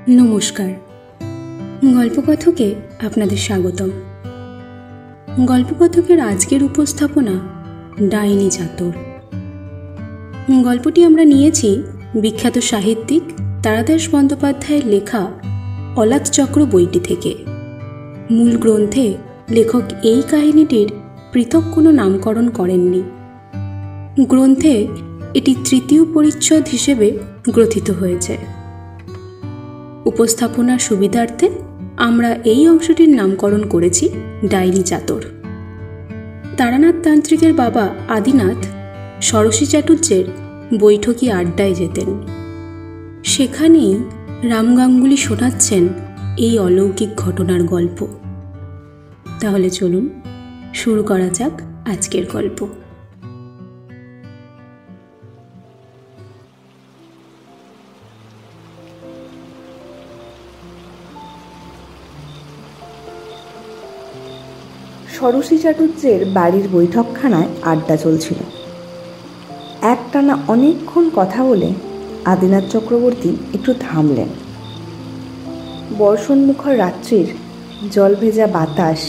নমস্কার। গল্পকথকে আপনাদের স্বাগতম। গল্পকথকের আজকের উপস্থাপনা ডাইনি চাতর। গল্পটি আমরা নিয়েছি বিখ্যাত সাহিত্যিক তারাদাস বন্দ্যোপাধ্যায়ের লেখা অলাত চক্র বইটি থেকে। মূল গ্রন্থে লেখক এই কাহিনীটির পৃথক কোনো নামকরণ করেননি। গ্রন্থে এটি তৃতীয় পরিচ্ছদ হিসেবে গ্রথিত হয়েছে। উপস্থাপনার সুবিধার্থে আমরা এই অংশটির নামকরণ করেছি ডাইনি চাতর। তারানাথ তান্ত্রিকের বাবা আদিনাথ ষোড়শী চাটুর্যের বৈঠকি আড্ডায় যেতেন। সেখানেই রাম গাঙ্গুলি শোনাচ্ছেন এই অলৌকিক ঘটনার গল্প। তাহলে চলুন শুরু করা যাক আজকের গল্প। ষোড়শী চাটুর্যের বাড়ির বৈঠকখানায় আড্ডা চলছিল। একটানা অনেকক্ষণ কথা বলে আদিনাথ চক্রবর্তী একটু থামলেন। বর্ষণমুখর রাত্রির জল ভেজা বাতাস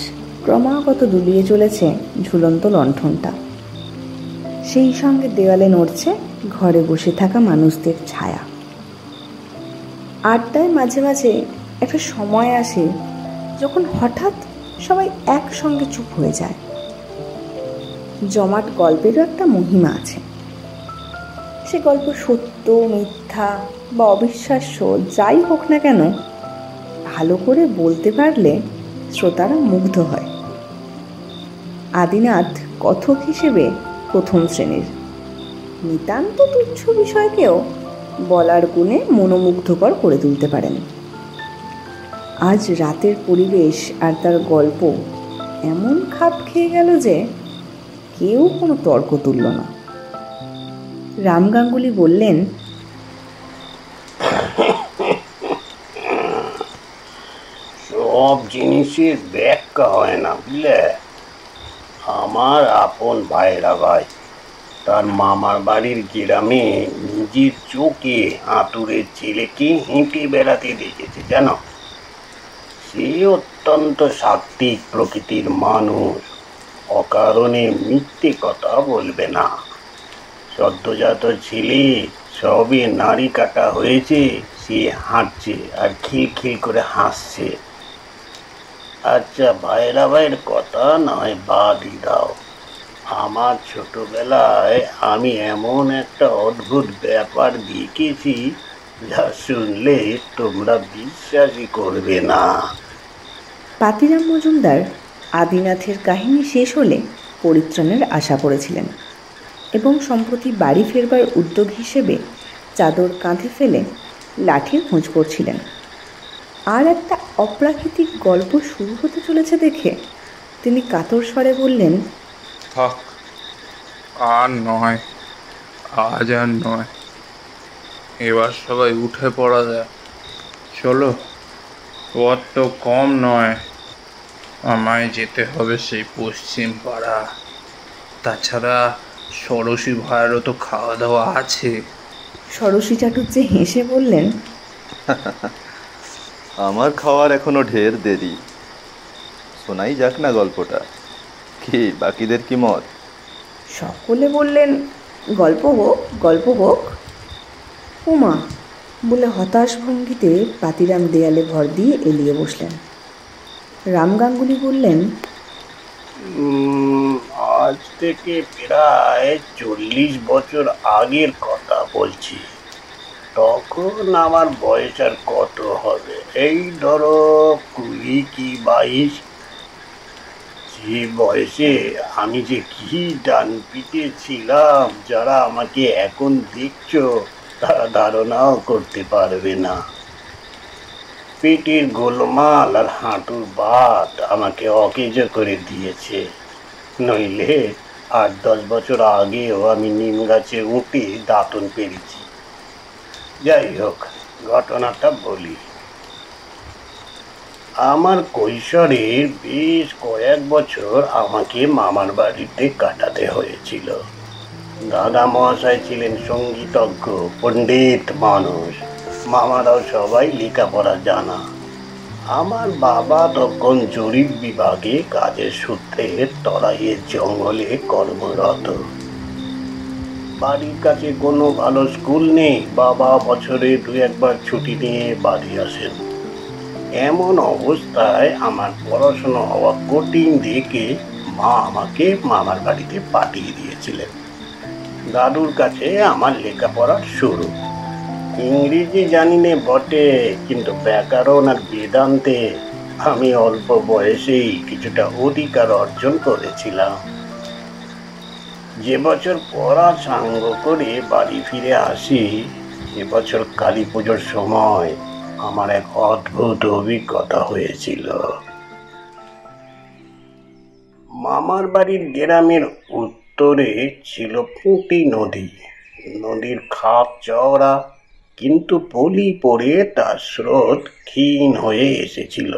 ক্রমাগত দুলিয়ে চলেছে ঝুলন্ত লণ্ঠনটা। সেই সঙ্গে দেওয়ালে নড়ছে ঘরে বসে থাকা মানুষদের ছায়া। আড্ডায় মাঝে মাঝে একটা সময় আসে যখন হঠাৎ সবাই একসঙ্গে চুপ হয়ে যায়। জমাট গল্পেরও একটা মহিমা আছে। সে গল্প সত্য, মিথ্যা বা অবিশ্বাস্য যাই হোক না কেন, ভালো করে বলতে পারলে শ্রোতারা মুগ্ধ হয়। আদিনাথ কথক হিসেবে প্রথম শ্রেণীর। নিতান্ত তুচ্ছ বিষয়কেও বলার গুণে মনোমুগ্ধকর করে তুলতে পারেন। আজ রাতের পরিবেশ আর তার গল্প এমন খাপ খেয়ে গেল যে কেউ কোনো তর্ক তুলল না। রাম গাঙ্গুলি বললেন, সব জিনিসের ব্যাখ্যা হয় না, বুঝলে। আমার আপন ভাইরা ভাই তার মামার বাড়ির গ্রামে নিজের চোখে আতুরের ছেলেকে হেঁটে বেড়াতে দেখেছে, জানো। সে অত্যন্ত সাত্ত্বিক প্রকৃতির মানুষ, অকারণে মিথ্যে কথা বলবে না। সদ্যজাত ছেলে সবে নাড়ি কাটা হয়েছে, সে হাঁটছে আর খিলখিল করে হাসছে। আচ্ছা, ভাইরা ভাইয়ের কথা নয় বাদই দাও। আমার ছোটবেলায় আমি এমন একটা অদ্ভুত ব্যাপার দেখেছি যা শুনলে তোমরা বিশ্বাসই করবে না। পাতিরাম মজুমদার আদিনাথের কাহিনী শেষ হলে পরিত্রাণের আশা করেছিলেন এবং সম্প্রতি বাড়ি ফেরবার উদ্যোগ হিসেবে চাদর কাঁধে ফেলে লাঠির খোঁজ করছিলেন। আর একটা অপ্রাকৃতিক গল্প শুরু হতে চলেছে দেখে তিনি কাতর স্বরে বললেন, থাক, আর নয়, আজ আর নয়। এবার সবাই উঠে পড়া যায়। চলো, পথ তো কম নয়। আমায় যেতে হবে সেই পশ্চিম পাড়া। তাছাড়া ষোড়শী ভাইয়েরও তো খাওয়া দাওয়া আছে। ষোড়শী চাটুর্যে হেসে বললেন, আমার খাওয়ার এখনো ঢের দেরি। শোনাই যাক না গল্পটা। কি বাকিদের কি মত? সকলে বললেন, গল্প হোক, গল্প হোক। উমা বলে হতাশ ভঙ্গিতে পাতিরাম দেয়ালে ভর দিয়ে এলিয়ে বসলেন। রাম গাঙ্গুলি বললেন, আজ থেকে প্রায় 40 বছর আগের কথা বলছি। তখন আমার বয়স আর কত হবে, এই ধরো 20 কি 22। যে বয়সে আমি যে কি ডান পিটে ছিলাম, যারা আমাকে এখন দেখছো তারা ধারণাও করতে পারবে না। পেটের গোলমাল আর হাঁটুর বাত আমাকে অকেজো করে দিয়েছে। নইলে 8-10 বছর আগেও আমি নিম গাছে উঠে দাঁতন পেরেছি। যাই হোক, ঘটনাটা বলি। আমার কৈশোরের বেশ কয়েক বছর আমাকে মামার বাড়িতে কাটাতে হয়েছিল। দাদা মহাশয় ছিলেন সঙ্গীতজ্ঞ, পণ্ডিত মানুষ। মামারাও সবাই লেখাপড়া জানা। আমার বাবা তখন জরিপ বিভাগে কাজের সূত্রে তরাইয়ের জঙ্গলে কর্মরত। বাড়ির কাছে কোনো ভালো স্কুল নেই। বাবা বছরে 2-1বার ছুটি নিয়ে বাড়ি আসেন। এমন অবস্থায় আমার পড়াশোনা হওয়া কঠিন দেখে মা আমাকে মামার বাড়িতে পাঠিয়ে দিয়েছিলেন। দাদুর কাছে আমার লেখাপড়ার শুরু। ইংরেজি জানি নে বটে, কিন্তু ব্যাকরণ আর বেদান্তে আমি অল্প বয়সেই কিছুটা অধিকার অর্জন করেছিলাম। যে বছর পড়া সাঙ্গ করে বাড়ি ফিরে আসি, সে বছর কালী পুজোর সময় আমার এক অদ্ভুত অভিজ্ঞতা হয়েছিল। মামার বাড়ির গ্রামের উত্তরে ছিল পুঁটি নদী। নদীর খাপ চওড়া, কিন্তু পলি পড়ে তার স্রোত ক্ষীণ হয়ে এসেছিল।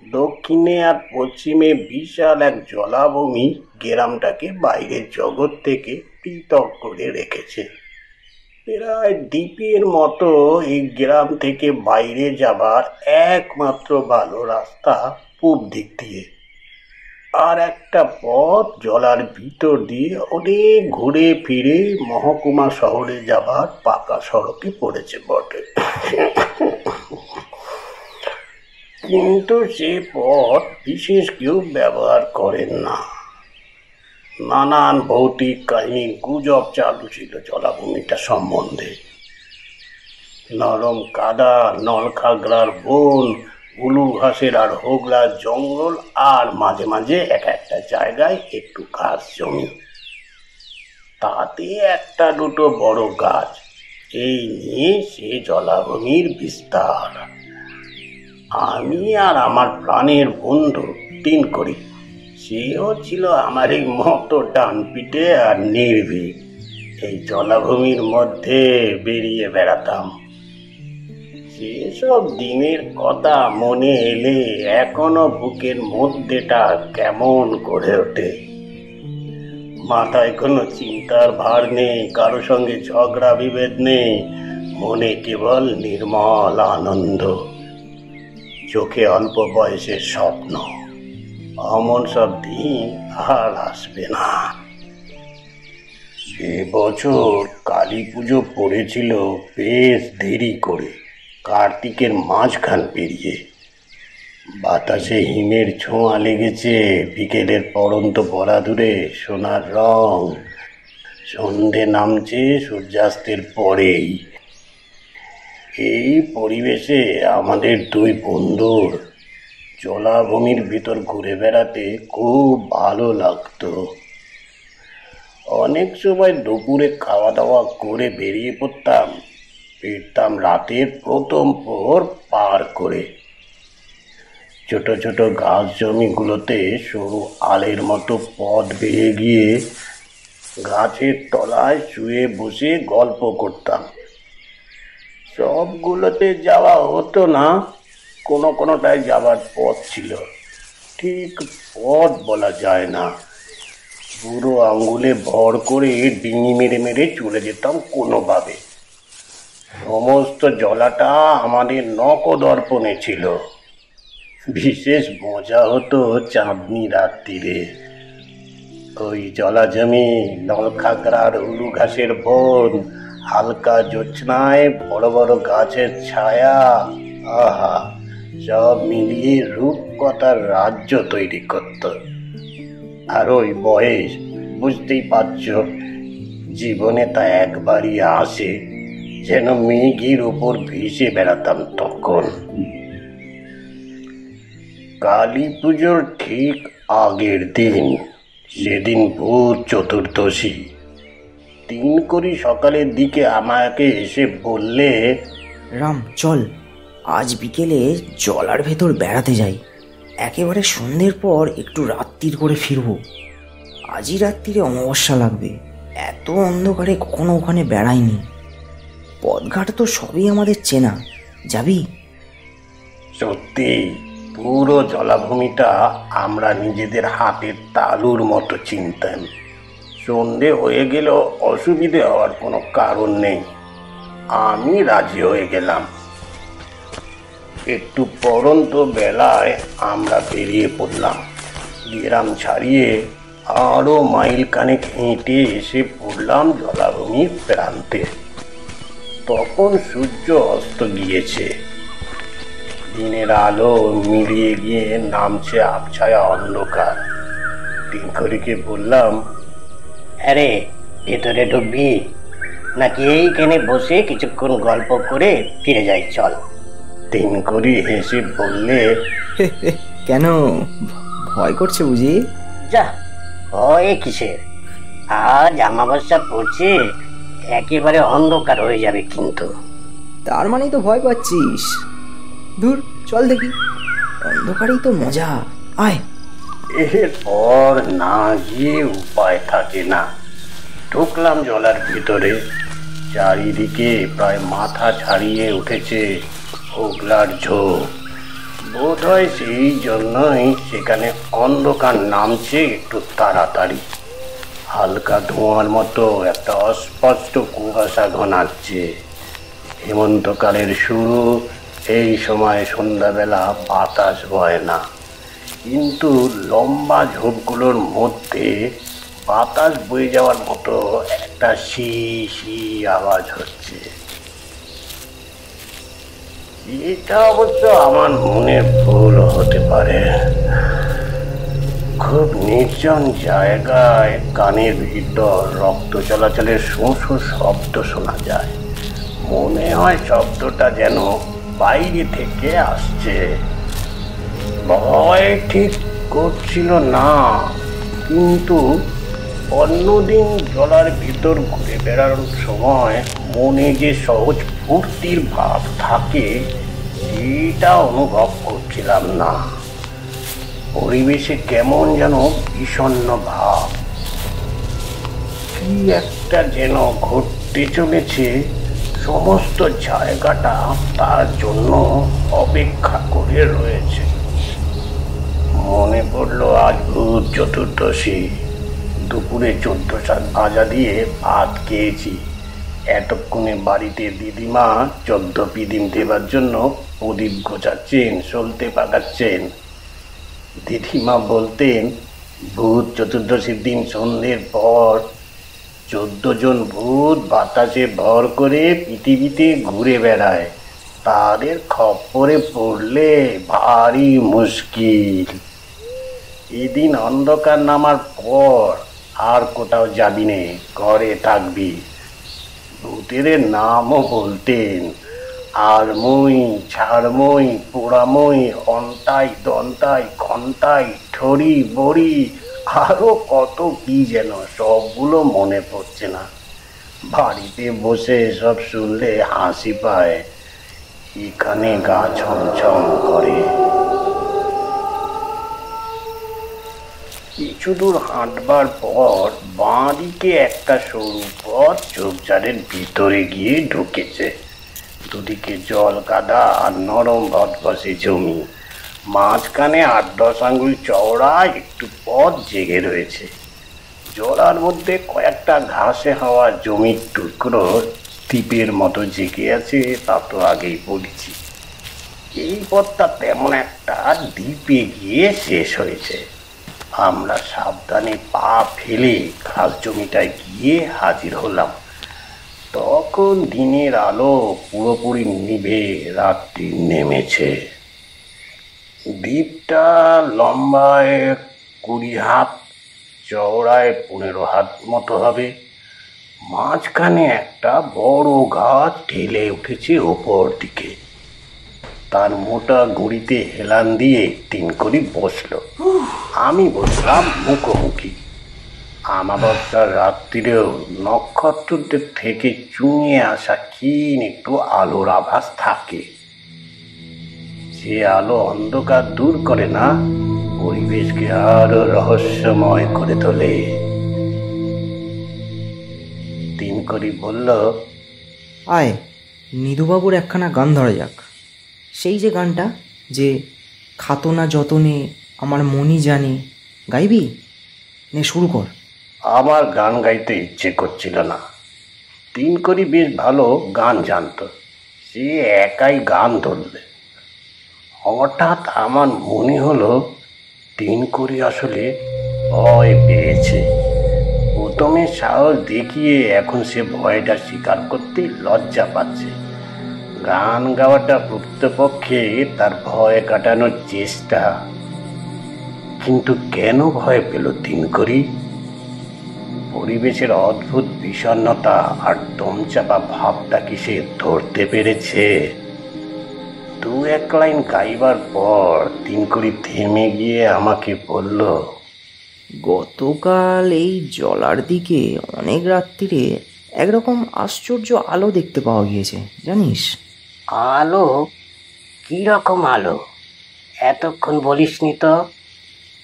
দক্ষিণে আর পশ্চিমে বিশাল এক জলাভূমি গ্রামটাকে বাইরের জগৎ থেকে পৃথক করে রেখেছে। প্রায় দ্বীপের মতো এই গ্রাম থেকে বাইরে যাবার একমাত্র ভালো রাস্তা পূব দিক দিয়ে, আর একটা পথ জলার ভিতর দিয়ে অনেক ঘুরে ফিরে মহকুমা শহরে যাবার পাকা সড়কে পড়েছে বটে। কিন্তু সে পথ বিশেষ কেউ ব্যবহার করেন না। নানান ভৌতিক কাহিনীর গুজব চালু ছিল জলাভূমিটা সম্বন্ধে। নরম কাদা, নলখাগড়ার বন, উলু ঘাসের আর হোগলার জঙ্গল, আর মাঝে মাঝে এক একটা জায়গায় একটু ঘাস জমি, তাতে একটা দুটো বড় গাছ। এই নিয়ে সে জলাভূমির বিস্তার। আমি আর আমার প্রাণের বন্ধু তিনকড়ি, সেও ছিল আমার এই মতো ডান পিঠে আর নির্ভীক। এই জলাভূমির মধ্যে বেরিয়ে বেড়াতাম। সেসব দিনের কথা মনে এলে এখনো বুকের মধ্যেটা কেমন করে ওঠে। মাথায় কোনো চিন্তার ভার নেই, কারো সঙ্গে ঝগড়া বিভেদ নেই, মনে কেবল নির্মল আনন্দ, চোখে অল্প বয়সের স্বপ্ন। অমন সব দিন আর আসবে না। এবছর কালী পুজো পড়েছিল বেশ দেরি করে, কার্তিকের মাঝখান পেরিয়ে। বাতাসে হিমের ছোঁয়া লেগেছে, বিকেলের পড়ন্ত বরাদুরে সোনার রং। সন্ধে নামছে সূর্যাস্তের পরেই। এই পরিবেশে আমাদের দুই বন্ধুর জলাভূমির ভিতর ঘুরে বেড়াতে খুব ভালো লাগতো। অনেক সময় দুপুরে খাওয়া দাওয়া করে বেরিয়ে পড়তাম, ফিরতাম রাতের প্রথম প্রহর পার করে। ছোট ছোট ঘাস জমিগুলোতে সরু আলের মতো পথ বেয়ে গিয়ে গাছের তলায় শুয়ে বসে গল্প করতাম। সবগুলোতে যাওয়া হতো না, কোনো কোনোটায় যাবার পথ ছিল, ঠিক পথ বলা যায় না। বুড়ো আঙ্গুলে ভর করে ডিঙি মেরে মেরে চলে যেতাম কোনোভাবে। সমস্ত জলাটা আমাদের নখদর্পণে ছিল। বিশেষ মজা হতো চাঁদনি রাত্রিরে। ওই জলাজমি, নলখাগড়ার উলু ঘাসের বন, হালকা জ্যোৎস্নায় বড় বড় গাছের ছায়া, আহা, সব মিলিয়ে রূপকথার রাজ্য তৈরি করত। আর ওই বয়স, বুঝতেই পারছ, জীবনে তা একবারই আসে, যেন মেঘের ওপর ভেসে বেড়াতাম তখন। কালী পুজোর ঠিক আগের দিন, সেদিন ভূত চতুর্দশী। তিনকড়ি সকালের দিকে আমাকে এসে বললে, রাম চল, আজ বিকেলে জলার ভেতর বেড়াতে যাই। একেবারে সন্ধ্যের পর একটু রাত্রির করে ফিরবো। আজই রাত্রিরে অমাবস্যা লাগবে, এত অন্ধকারে কখনো ওখানে বেড়াইনি। পথঘাট তো সবই আমাদের চেনা, যাবি? সত্যি, পুরো জলাভূমিটা আমরা নিজেদের হাতের তালুর মতো চিনতাম। সন্ধে হয়ে গেলেও অসুবিধে হওয়ার কোনো কারণ নেই। আমি রাজি হয়ে গেলাম। একটু পরন্ত বেলায় আমরা বেরিয়ে পড়লাম। গ্রাম ছাড়িয়ে আরো মাইল খানেক হেঁটে এসে পড়লাম জলাভূমির প্রান্তে। তখন সূর্য অস্ত গিয়েছে, দিনের আলো মিলিয়ে গিয়ে নামছে আবছায়া অন্ধকার। টিঙ্করিকে বললাম, আরে ভেতরে ঢুকবি নাকি এইখানে বসে কিছুক্ষণ গল্প করে ফিরে যাই? চল। টিঙ্করি হেসে বললে, কেন, ভয় করছে বুঝি? যা, ভয় কিসের? আজ অমাবস্যা পড়ছে, একেবারে অন্ধকার হয়ে যাবে কিন্তু। তার মানেই তো ভয় পাচ্ছিস? দূর, চল দেখি, অন্ধকারেই তো মজা, আয়। এরপর না গিয়ে উপায় থাকে না। ঢুকলাম জলার ভিতরে। চারিদিকে প্রায় মাথা ছাড়িয়ে উঠেছে ওগলার ঝোপ। বোধ হয় সেই জন্যই সেখানে অন্ধকার নামছে একটু তাড়াতাড়ি। হালকা ধোঁয়ার মতো একটা অস্পষ্ট কুয়াশা ঘনাচ্ছে। হেমন্তকালের শুরু, এই সময় সন্ধ্যাবেলা বাতাস বয় না, কিন্তু লম্বা ঝোপগুলোর মধ্যে বাতাস বয়ে যাওয়ার মতো একটা শি শি আওয়াজ হচ্ছে। এটা অবশ্য আমার মনের ভুল হতে পারে। খুব নির্জন জায়গায় কানের ভিতর রক্ত চলাচলের শোঁ শোঁ শব্দ শোনা যায়। মনে হয় শব্দটা যেন বাইরে থেকে আসছে। ভয় ঠিক করছিল না, কিন্তু অন্যদিন জলার ভিতর ঘুরে বেড়ানোর সময় মনে যে সহজ ফুর্তির ভাব থাকে সেটা অনুভব করছিলাম না। পরিবেশে কেমন যেন বিষণ্ণ ভাব, কি একটা যেন ঘটতে চলেছে। সমস্ত জায়গাটা তার জন্য অপেক্ষা করে রয়েছে। মনে পড়লো আজ ভূত চতুর্দশী। দুপুরে 14 ভাজা দিয়ে ভাত খেয়েছি। এতক্ষণে বাড়িতে দিদিমা 14 পিদিম দেবার জন্য প্রদীপ গোছাচ্ছেন, সলতে পাকাচ্ছেন। দিদিমা বলতেন, ভূত চতুর্দশীর দিন সন্ধ্যের পর 14 জন ভূত বাতাসে ভর করে পৃথিবীতে ঘুরে বেড়ায়। তাদের খপ্পরে পড়লে ভারী মুশকিল। এদিন অন্ধকার নামার পর আর কোথাও যাবি নে, ঘরে থাকবি। ভূতের নামও বলতেন, আরমই, ঝাড়মই, পোড়ামই, অন্তাই, দন্তাই, ঘন্টাই, ঠড়ি, বড়ি, আরো কত কি যেন, সবগুলো মনে পড়ছে না। বাড়িতে বসে এসব শুনলে হাসি পায়, এখানে গা ছমছম করে। কিছু দূর হাঁটবার পর বাঁ দিকে একটা সরু পথ ঝোপঝাড়ের ভিতরে গিয়ে ঢুকেছে। দুদিকে জল কাদা আর নরম ভটভসে জমি। মাঝখানে 8-10 আঙ্গুল চওড়া একটু পথ জেগে রয়েছে। জলার মধ্যে কয়েকটা ঘাসে হওয়া জমির টুকরো দ্বীপের মতো জেগে আছে, তা তো আগেই বলেছি। এই পথটা তেমন একটা দ্বীপে গিয়ে শেষ হয়েছে। আমরা সাবধানে পা ফেলে ঘাস জমিটায় গিয়ে হাজির হলাম। তখন দিনের আলো পুরোপুরি নিভে রাত্রি নেমেছে। দ্বীপটা লম্বায় 20 হাত, চওড়ায় 15 হাত মতো হবে। মাঝখানে একটা বড় গাছ ঢেলে উঠেছে ওপর দিকে। তার মোটা গুঁড়িতে হেলান দিয়ে টিঙ্করি বসলো। আমি বসলাম মুখোমুখি। আমাবস্যার রাত্রিরেও নক্ষত্রদের থেকে চুঁয়ে আসা ক্ষীণ একটু আলোর আভাস থাকে। সে আলো অন্ধকার দূর করে না, পরিবেশকে আরো রহস্যময় করে তোলে। টিঙ্করি বলল, আয়, নিধুবাবুর একখানা গান ধরা যাক। সেই যে গানটা, যে খাতনা যতনে আমার মনি জানে, গাইবি? নে শুরু কর। আমার গান গাইতে ইচ্ছে করছিল না। তিনকড়ি বেশ ভালো গান জানত। সে একাই গান ধরবে। হঠাৎ আমার মনে হলো তিনকড়ি আসলে ভয় পেয়েছে। প্রথমে সাহস দেখিয়ে এখন সে ভয়টা স্বীকার করতে লজ্জা পাচ্ছে। গান গাওয়াটা প্রকৃতপক্ষে তার ভয় কাটানোর চেষ্টা। কিন্তু কেন ভয় পেল তিনকড়ি? পরিবেশের অদ্ভুত বিষণ্ণতা আর দমচাপা ভাবটা কি সে ধরতে পেরেছে? দু এক লাইন গাইবার পর তিনকড়ি থেমে গিয়ে আমাকে বলল, গতকাল এই জলার দিকে অনেক রাত্রিরে একরকম আশ্চর্য আলো দেখতে পাওয়া গিয়েছে, জানিস? আলো? কি রকম আলো? এতক্ষণ বলিসনি তো।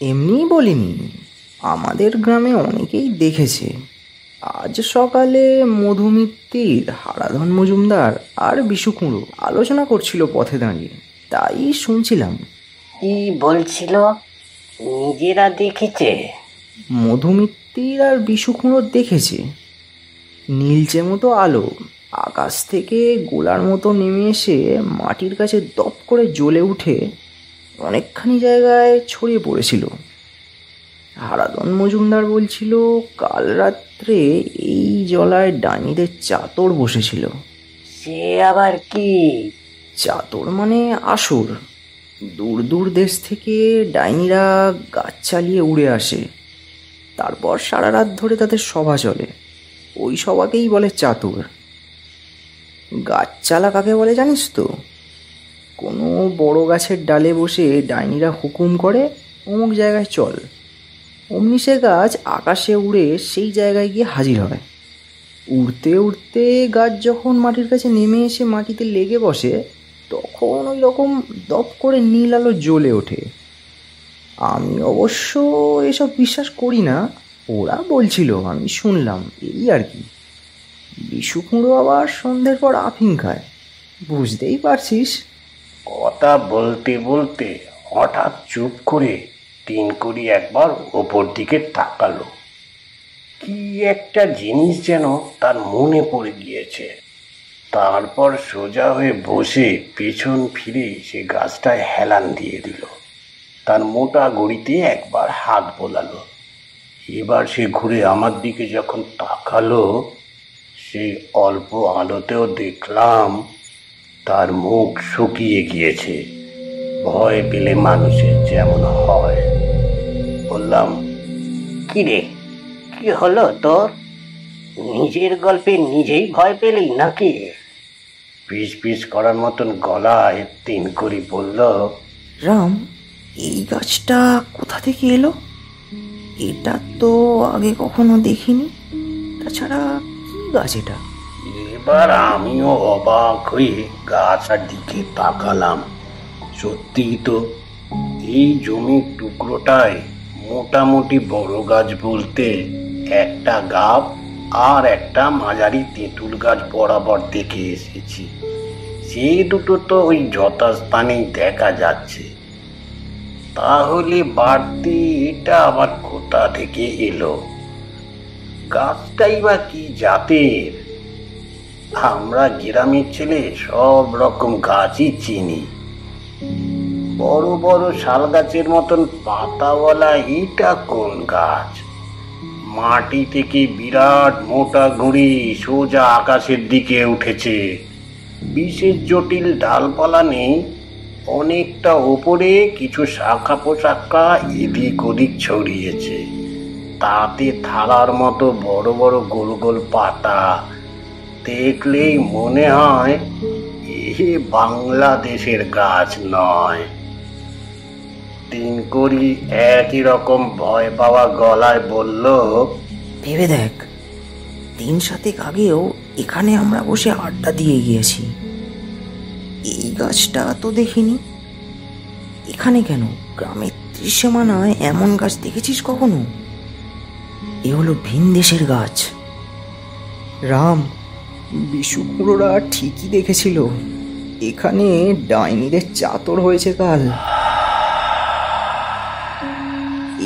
এমনিই বলিনি, আমাদের গ্রামে অনেকেই দেখেছে। আজ সকালে মধুমিত্তির, হারাধন মজুমদার আর বিশুকুঁড়ো আলোচনা করছিল পথে দাঁড়িয়ে, তাই শুনছিলাম। কি বলছিল? নিজেরা দেখেছে? মধুমিত্তির আর বিশুকুঁড়ো দেখেছে নীলচে মতো আলো আকাশ থেকে গোলার মতো নেমে এসে মাটির কাছে দপ করে জ্বলে উঠে অনেকখানি জায়গায় ছড়িয়ে পড়েছিল। হারাধন মজুমদার বলছিল কাল রাত্রে এই জলায় ডাইনিদের চাতর বসেছিল। সে আবার কি? চাতর মানে আসর। দূর দূর দেশ থেকে ডাইনিরা গাছ চালিয়ে উড়ে আসে, তারপর সারা রাত ধরে তাদের সভা চলে। ওই সভাকেই বলে চাতর। গাছ চালা কাকে বলে জানিস তো? কোনো বড় গাছের ডালে বসে ডাইনিরা হুকুম করে অমুক জায়গায় চল, অমনি সে গাছ আকাশে উড়ে সেই জায়গায় গিয়ে হাজির হয়। উড়তে উড়তে গাছ যখন মাটির কাছে নেমে এসে মাটিতে লেগে বসে, তখন ওই রকম দপ করে নীল আলো জ্বলে ওঠে। আমি অবশ্য এসব বিশ্বাস করি না, ওরা বলছিল, আমি শুনলাম, এই আর কি। বিশুকুঁড়ো আবার সন্ধ্যের পর আফিং খায়, বুঝতেই পারছিস। কথা বলতে বলতে হঠাৎ চুপ করে তিনকড়ি একবার ওপর দিকে তাকালো। কি একটা জিনিস যেন তার মনে পড়ে গিয়েছে। তারপর সোজা হয়ে বসে পেছন ফিরে সে গাছটায় হেলান দিয়ে দিল। তার মোটা গড়িতে একবার হাত বোলালো। এবার সে ঘুরে আমার দিকে যখন তাকালো, সেই অল্প আলোতেও দেখলাম তার মুখ শুকিয়ে গিয়েছে। ভয় পেলে মানুষের যেমন হয়। বললাম, কি রে, কি হলো তোর? নিজের গল্পে নিজেই ভয় পেলি নাকি? পিস পিস করার মতন গলায় তিনকড়ি বলল, রাম, এই গাছটা কোথা থেকে এলো? এটা তো আগে কখনো দেখিনি। তাছাড়া কি গাছ এটা? এবার আমিও অবাক হয়ে গাছটার দিকে তাকালাম। সত্যিই তো, এই জমির টুকরোটায় মোটামুটি বড় গাছ বলতে একটা গাব আর একটা মাঝারি তেঁতুল গাছ বরাবর দেখে এসেছি। সেই দুটো তো ওই যথাস্থানেই দেখা যাচ্ছে। তাহলে বাড়তি এটা আবার কোথা থেকে এলো? গাছটাই বা কি জাতের? আমরা গ্রামের ছেলে সব রকম গাছই চিনি। বড় বড় শাল গাছের মতন পাতাওয়ালা এটা কোন গাছ? মাটি থেকে বিরাট মোটা গুঁড়ি সোজা আকাশের দিকে উঠেছে। বিশেষ জটিল ডালপালা নেই, অনেকটা ওপরে কিছু শাখা পোশাখা এদিক ওদিক ছড়িয়েছে। তাতে থালার মতো বড় বড় গোল গোল পাতা। দেখলেই মনে হয় এ বাংলাদেশের গাছ নয়। তিনকড়ি একই রকম ভয় পাওয়া গলায় বলল, ভেবে দেখ, 3-7 আগেও এখানে আমরা বসে আড্ডা দিয়ে গিয়েছি। এই গাছটা তো দেখিনি। এখানে কেন? গ্রামের ত্রিসীমানায় এমন গাছ দেখেছিস কখনো? এ হলো ভিন দেশের গাছ। রাম, বিশুকুঁড়োরা ঠিকই দেখেছিল, এখানে ডাইনিদের চাতর হয়েছে কাল।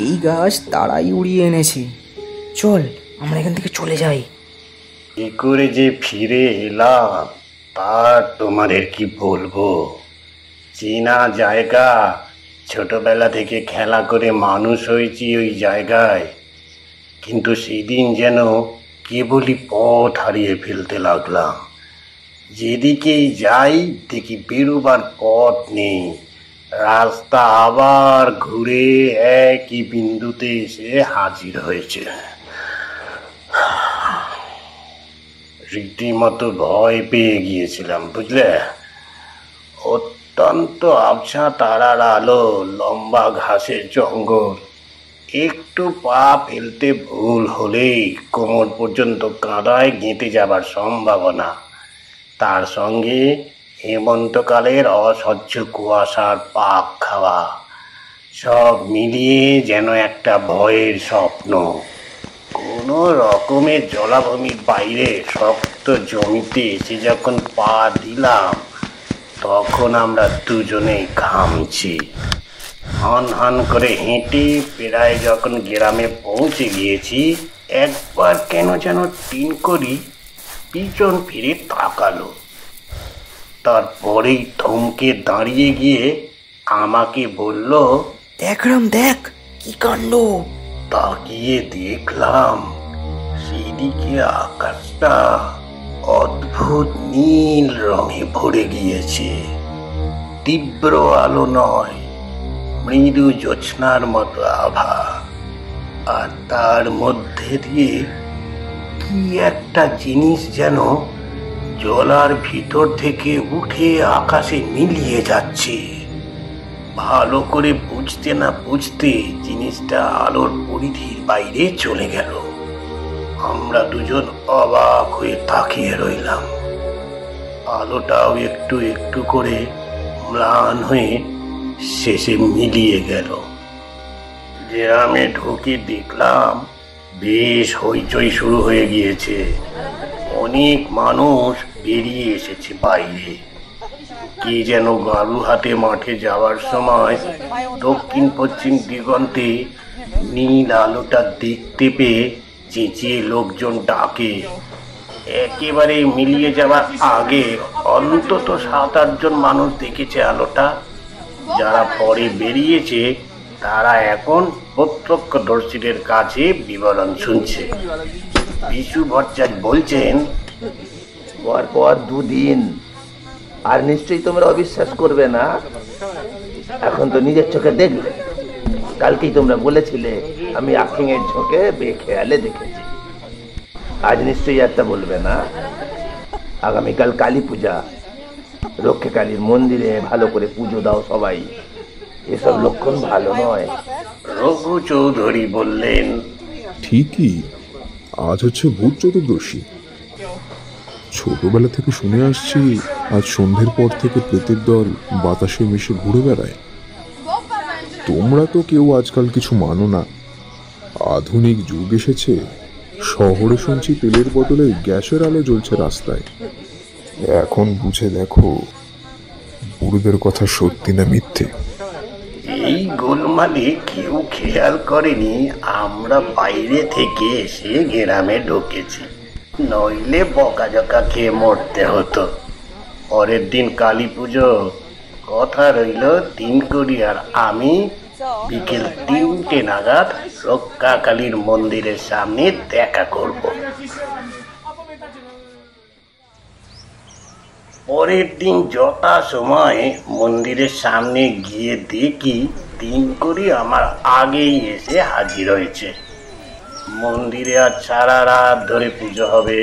এই গাছ তারাই উড়িয়ে এনেছে। চল, আমরা এখান থেকে চলে যাই। কি করে যে ফিরে এলাম তার তোমাদের কি বলবো। চেনা জায়গা, ছোটবেলা থেকে খেলা করে মানুষ হয়েছি ওই জায়গায়, কিন্তু সেদিন যেন কেবলই পথ হারিয়ে ফেলতে লাগলাম। যেদিকেই যাই দেখি বেরোবার পথ নেই, রাস্তা আবার ঘুরে একই বিন্দুতে এসে হাজির হয়েছে। রীতিমতো ভয় পেয়ে গিয়েছিলাম বুঝলে। অত্যন্ত আবছা তারার আলো, লম্বা ঘাসের জঙ্গল, একটু পা ফেলতে ভুল হলেই কোমর পর্যন্ত কাঁদায় গেঁথে যাবার সম্ভাবনা, তার সঙ্গে হেমন্তকালের অসহ্য কুয়াশার পাক খাওয়া, সব মিলিয়ে যেন একটা ভয়ের স্বপ্ন। কোনো রকমের জলাভূমির বাইরে শক্ত জমিতে এসে যখন পা দিলাম তখন আমরা দুজনেই ঘামছি। হন হন করে হেঁটে প্রায় যখন গ্রামে পৌঁছে গিয়েছি, একবার কেন যেন টিনকরি পিছন ফিরে তাকালো। তারপরেই থমকে দাঁড়িয়ে গিয়ে আমাকে বলল, দেখ রাম, দেখ কি কাণ্ড। তাকিয়ে দেখলাম সেদিকে আকাশটা অদ্ভুত নীল রঙে ভরে গিয়েছে। তীব্র আলো নয়, মৃদু জ্যোৎস্নার মতো আভা, আর তার মধ্যে দিয়ে কি একটা জিনিস যেন জলার ভিতর থেকে উঠে আকাশে মিলিয়ে যাচ্ছে। ভালো করে বুঝতে না বুঝতে জিনিসটা আলোর পরিধির বাইরে চলে গেল। আমরা দুজন অবাক হয়ে তাকিয়ে রইলাম। আলোটাও একটু একটু করে ম্লান হয়ে শেষে মিলিয়ে গেল। গ্রামে ঢুকে দেখলাম বেশ হইচই শুরু হয়ে গিয়েছে। অনেক মানুষ বেরিয়ে এসেছে বাইরে। কে যেন গালুহাটে মাঠে যাওয়ার সময় দক্ষিণ পশ্চিম দিগন্তে নীল আলোটা দেখতে পেয়ে চেঁচিয়ে লোকজন ডাকে। একেবারে মিলিয়ে যাওয়ার আগে অন্তত 7-8 জন মানুষ দেখেছে আলোটা। যারা পরে বেরিয়েছে তারা এখন প্রত্যক্ষদর্শীদের কাছে বিবরণ শুনছে। বিশু ভট্টাচার্য বলছেন, পর 2 দিন, আর নিশ্চয়ই তোমরা অবিশ্বাস করবে না। এখন তো নিজের চোখে দেখলে। কালকেই তোমরা বলেছিলে আমি আফিংয়ের ঝোঁকে বেখেয়ালে দেখেছি। আজ নিশ্চয়ই একটা বলবে না। আগামীকাল কালী পূজা, রক্ষে কালীর মন্দিরে ভালো করে পুজো দাও সবাই। এসব লক্ষণ ভালো নয়। রঘু চৌধুরী বললেন, ঠিকই, আজ হচ্ছে ভূত চতুর্দশী। ছোটবেলা থেকে শুনে আসছি আজ সন্ধ্যের পর থেকে প্রেতের দল বাতাসে মিশে ঘুরে বেড়ায়। তোমরা তো কেউ আজকাল কিছু মানো না। আধুনিক যুগ এসেছে, শহরে শুনছি তেলের বদলে গ্যাসের আলো জ্বলছে রাস্তায়। এখন বুঝে দেখো বুড়োদের কথা সত্যি না মিথ্যে। এই গোলমালে কেউ খেয়াল করেনি আমরা বাইরে থেকে এসে গ্রামে ঢুকেছি, নইলে বকাঝকা খেয়ে মরতে হতো। পরের দিন কালী পুজো, কথা রইল তিনকড়ি আর আমি বিকেল 3টে নাগাদ রক্ষা কালীর মন্দিরের সামনে দেখা করব। পরের দিন যথা সময়ে মন্দিরের সামনে গিয়ে দেখি তিনকড়ি আমার আগেই এসে হাজির হয়েছে। মন্দিরে আর সারা রাত ধরে পুজো হবে,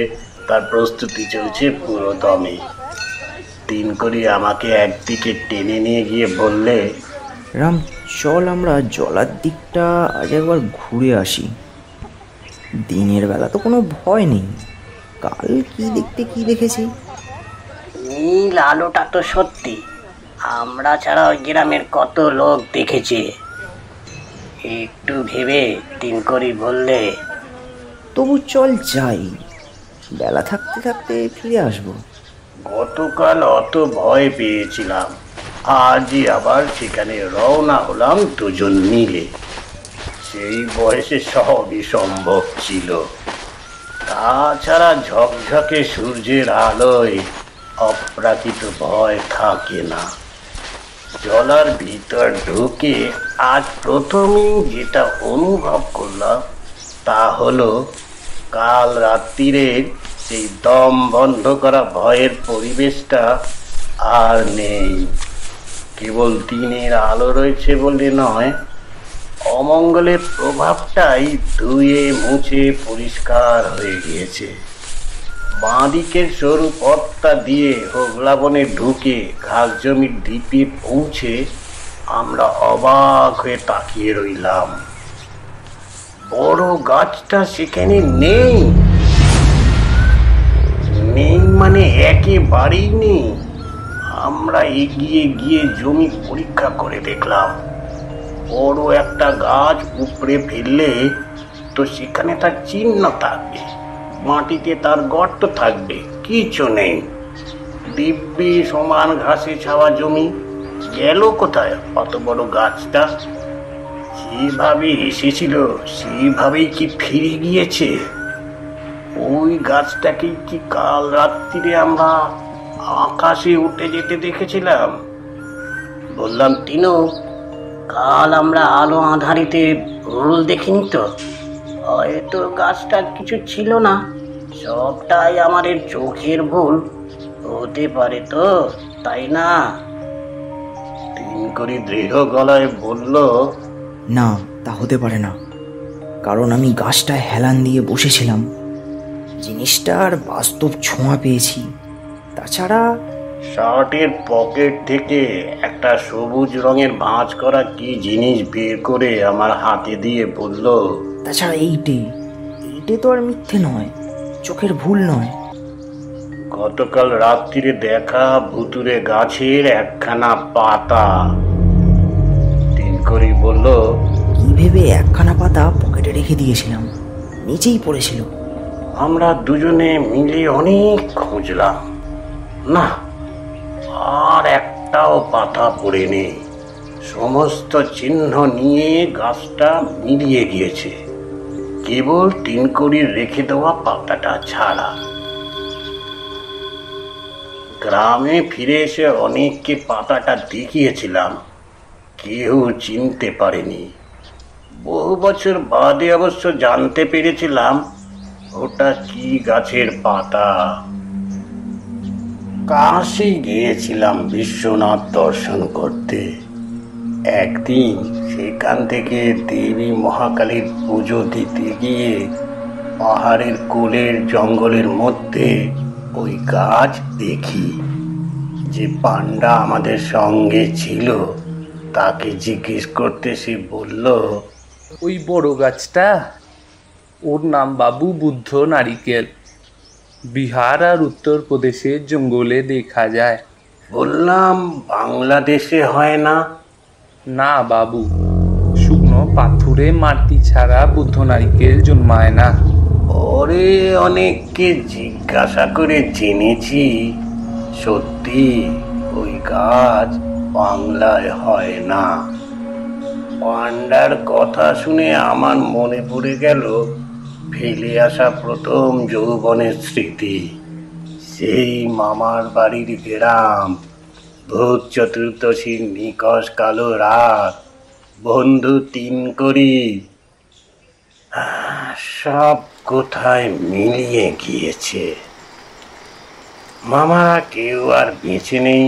তার প্রস্তুতি চলছে পুরো দমে। তিনকড়ি আমাকে একদিকে টেনে নিয়ে গিয়ে বললে, রাম চল আমরা জলার দিকটা আজ একবার ঘুরে আসি। দিনের বেলা তো কোনো ভয় নেই, কাল কি দেখেছি। নীল আলোটা তো সত্যি, আমরা ছাড়া ওই গ্রামের কত লোক দেখেছে। একটু ভেবে তিনকড়ি বললে, তবু চল যাই, বেলা থাকতে থাকতে ফিরে আসবো। গতকাল অত ভয় পেয়েছিলাম, আজই আবার সেখানে রওনা হলাম দুজন মিলে। সেই বয়সে সবই সম্ভব ছিল। তাছাড়া ঝকঝকে সূর্যের আলোয় অপ্রাকৃত ভয় থাকে না। জলার ভিতর ঢুকে আজ প্রথমেই যেটা অনুভব করলাম তা হলো কাল রাত্রিরের সেই দম বন্ধ করা ভয়ের পরিবেশটা আর নেই। কেবল দিনের আলো রয়েছে বলে নয়, অমঙ্গলের প্রভাবটাই ধুয়ে মুছে পরিষ্কার হয়ে গিয়েছে। বাঁ দিকের সরু পথটা দিয়ে হোগলা বনে ঢুকে ঘাস জমির দ্বীপে পৌঁছে আমরা অবাক হয়ে তাকিয়ে রইলাম। বড় গাছটা সেখানে নেই, নেই মানে একেবারেই নেই। আমরা এগিয়ে গিয়ে জমি পরীক্ষা করে দেখলাম, বড় একটা গাছ উপড়ে ফেললে তো সেখানে তার চিহ্ন থাকবে, মাটিতে তার গর্ত থাকবে, কিছু নেই। দিব্যি সমান ঘাসে ছাওয়া জমি, গেল কোথায় অত বড় গাছটা? যেভাবে এসেছিল সেভাবেই কি ফিরে গিয়েছে? ওই গাছটাকে কি কাল রাত্রিরে আমরা আকাশে উঠে যেতে দেখেছিলাম? বললাম, তিনু, কাল আমরা আলো আঁধারিতে ভুল দেখিনি তো? হয়তো গাছটার কিছু ছিল না, সবটাই আমাদের চোখের ভুল হতে পারে তো, তাই না? তিন করে দৃঢ় গলায় বলল, না, তা হতে পারে না, কারণ আমি গাছটায় হেলান দিয়ে বসেছিলাম, জিনিসটার বাস্তব ছোঁয়া পেয়েছি। তাছাড়া শার্টের পকেট থেকে একটা সবুজ রঙের ভাঁজ করা কি জিনিস বের করে আমার হাতে দিয়ে বলল, তাছাড়া এইটে তো আর মিথ্যে নয়, চোখের ভুল নয়। গতকাল রাত্রিরে দেখা ভুতুরে গাছের একখানা পাতা। তিন করে বলল, কি ভেবে একখানা পাতা পকেটে রেখে দিয়েছিলাম, নিচেই পড়েছিল। আমরা দুজনে মিলে অনেক খুঁজলাম, না, আর একটাও পাতা পড়েনি। সমস্ত চিহ্ন নিয়ে গাছটা মিলিয়ে গিয়েছে, কেবল তিন কড়ির রেখে দেওয়া পাতাটা ছাড়া। গ্রামে ফিরে এসে অনেককে পাতাটা দেখিয়েছিলাম, কেউ চিনতে পারেনি। বহু বছর বাদে অবশ্য জানতে পেরেছিলাম ওটা কি গাছের পাতা। কাশী গিয়েছিলাম বিশ্বনাথ দর্শন করতে। একদিন সেখান থেকে দেবী মহাকালীর পুজো দিতে গিয়ে পাহাড়ের কোলের জঙ্গলের মধ্যে ওই গাছ দেখি। যে পান্ডা আমাদের সঙ্গে ছিল তাকে জিজ্ঞেস করতে সে বলল, ওই বড় গাছটা, ওর নাম বাবু বুদ্ধ নারিকেল, বিহার আর উত্তরপ্রদেশের জঙ্গলে দেখা যায়। বললাম, বাংলাদেশে হয় না? না বাবু, শুকনো পাথুরে মাটি ছাড়া বুদ্ধ নারিকেল জন্মায় না। ওরে অনেককে জিজ্ঞাসা করে জেনেছি, সত্যি ওই গাছ বাংলায় হয় না। পান্ডার কথা শুনে আমার মনে পড়ে গেল ফেলে আসা প্রথম যৌবনের স্মৃতি। সেই মামার বাড়ির গ্রাম, ভূত চতুর্দশীর নিকষ কালো রাত, বন্ধু তিন করি, সব কোথায় মিলিয়ে গিয়েছে। মামারা কেউ আর বেঁচে নেই,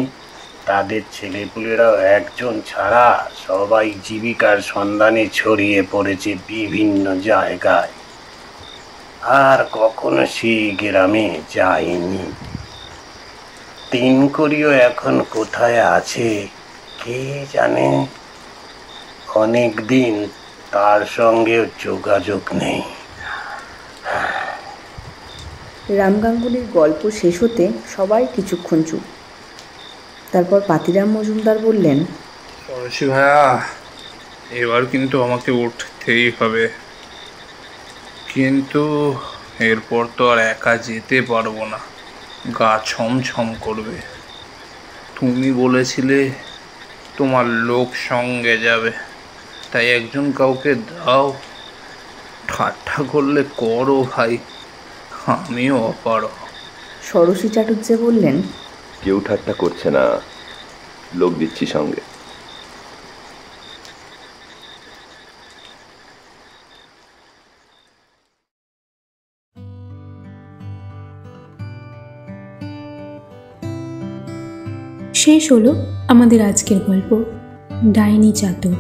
তাদের ছেলেপুলেরাও একজন ছাড়া সবাই জীবিকার সন্ধানে ছড়িয়ে পড়েছে বিভিন্ন জায়গায়। আর কখনো সেই গ্রামে যায়নি। তিন করিও এখন কোথায় আছে কে জানে। অনেক দিন তার সঙ্গে যোগাযোগ নেই। রাম গাঙ্গুলির গল্প শেষ হতে সবাই কিছুক্ষণ চুপ। তারপর পাতিরাম মজুমদার বললেন, সরসী ভাইয়া, এবার কিন্তু আমাকে উঠতেই হবে, কিন্তু এরপর তো আর একা যেতে পারবো না, গা ছমছম করবে। তুমি বলেছিলে তোমার লোক সঙ্গে যাবে, তাই একজন কাউকে দাও। ঠাট্টা করলে করো ভাই, আমিও অপারগ। ষোড়শী চাটুর্যে বললেন, কেউ ঠাট্টা করছে না, লোক দিচ্ছি সঙ্গে। শেষ হলো আমাদের আজকের গল্প ডাইনি চাতর।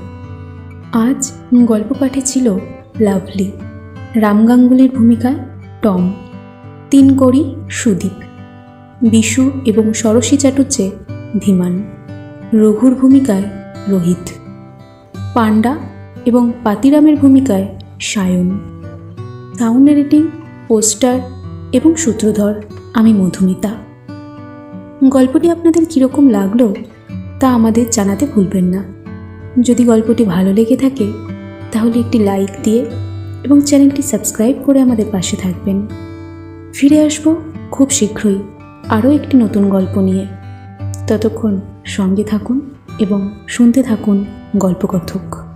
আজ গল্প পাঠে ছিল লাভলি, রাম গাঙ্গুলির ভূমিকায় টম, তিনকড়ি সুদীপ, বিশু এবং ষোড়শী চাটুর্যে ধীমান, রঘুর ভূমিকায় রোহিত, পান্ডা এবং পাতিরামের ভূমিকায় সায়ন। সাউন্ড এডিটিং, পোস্টার এবং সূত্রধর আমি মধুমিতা। গল্পটি আপনাদের কীরকম লাগলো তা আমাদের জানাতে ভুলবেন না। যদি গল্পটি ভালো লেগে থাকে তাহলে একটি লাইক দিয়ে এবং চ্যানেলটি সাবস্ক্রাইব করে আমাদের পাশে থাকবেন। ফিরে আসব খুব শীঘ্রই আরও একটি নতুন গল্প নিয়ে। ততক্ষণ সঙ্গে থাকুন এবং শুনতে থাকুন গল্পকথক।